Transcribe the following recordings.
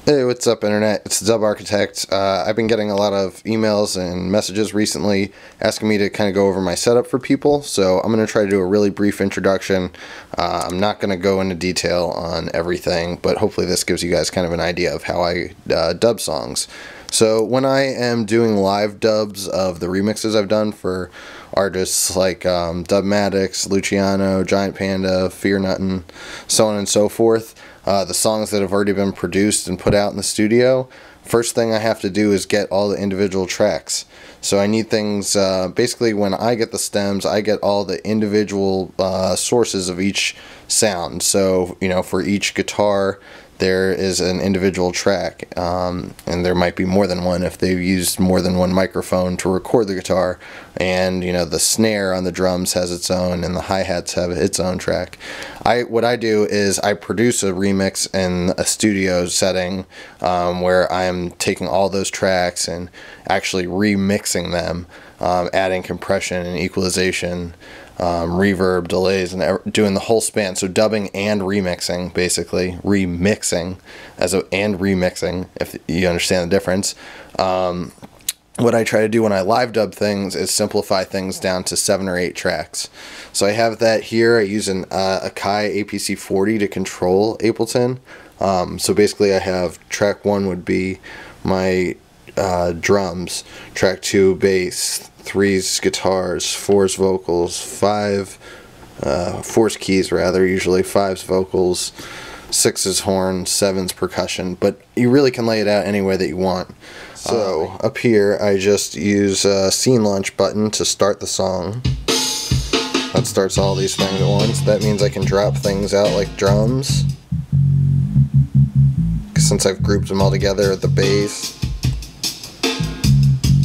Hey, what's up, Internet? It's the Dub Architect. I've been getting a lot of emails and messages recently asking me to kind of go over my setup for people, so I'm going to try to do a really brief introduction. I'm not going to go into detail on everything, but hopefully this gives you guys kind of an idea of how I dub songs. So when I am doing live dubs of the remixes I've done for artists like Dubmatix, Luciano, Giant Panda, Fear Nuttin', so on and so forth, the songs that have already been produced and put out in the studio, first thing I have to do is get all the individual tracks. So I need things, basically when I get the stems, I get all the individual sources of each sound. So, you know, for each guitar there is an individual track, and there might be more than one if they've used more than one microphone to record the guitar, and you know, the snare on the drums has its own and the hi-hats have its own track. What I do is I produce a remix in a studio setting, where I am taking all those tracks and actually remixing them, adding compression and equalization, reverb, delays, and doing the whole span. So dubbing and remixing, basically remixing and remixing, if you understand the difference. What I try to do when I live dub things is simplify things down to 7 or 8 tracks. So I have that here. I use an Akai APC40 to control Ableton. So basically I have track 1 would be my drums, track 2 bass, 3's guitars, 4's vocals, 4's keys rather, usually 5's vocals, 6's horn, 7's percussion, but you really can lay it out any way that you want. So up here I just use a scene launch button to start the song. That starts all these things at once. That means I can drop things out like drums, since I've grouped them all together, the bass.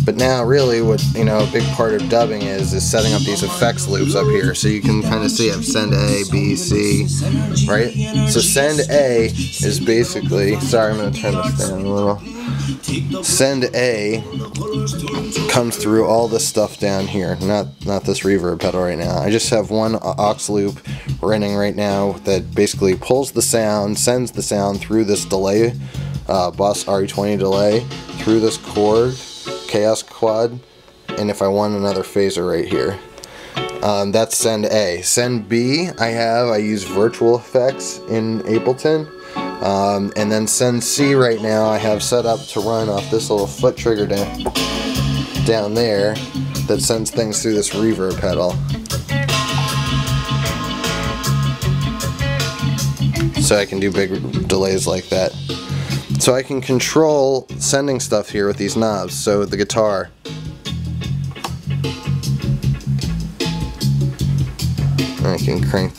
But now really what, you know, a big part of dubbing is setting up these effects loops up here. So you can kind of see I've send A, B, C, right? So send A is basically, sorry, I'm going to turn this down a little. Send A comes through all this stuff down here, not this reverb pedal right now. I just have one aux loop running right now that basically pulls the sound, sends the sound through this delay, Boss RE20 delay, through this chord, Chaos Quad, and if I want another phaser right here. That's send A. Send B, I use virtual effects in Ableton. And then send C right now I have set up to run off this little foot trigger down there that sends things through this reverb pedal. So I can do big delays like that. So I can control sending stuff here with these knobs. So the guitar, I can crank.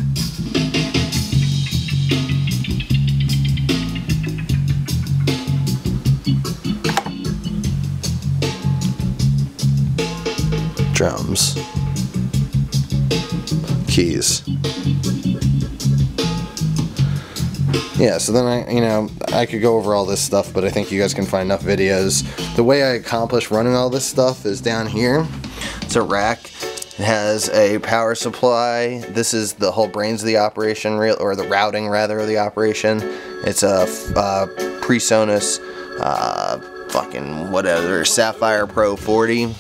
Drums, keys. Yeah, so then I could go over all this stuff, but I think you guys can find enough videos. The way I accomplish running all this stuff is down here. It's a rack. It has a power supply. This is the whole brains of the operation, or the routing rather of the operation. It's a PreSonus fucking whatever Sapphire Pro 40.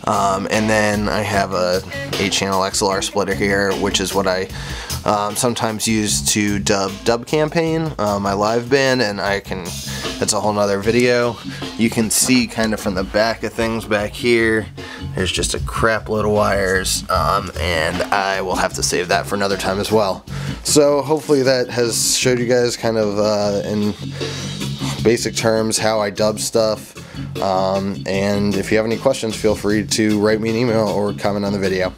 And then I have a 8-channel XLR splitter here, which is what I sometimes use to dub campaign, my live band, and that's a whole nother video. You can see kind of from the back of things back here, there's just a crap load of wires, and I will have to save that for another time as well. So hopefully that has showed you guys kind of in basic terms how I dub stuff. And if you have any questions, feel free to write me an email or comment on the video.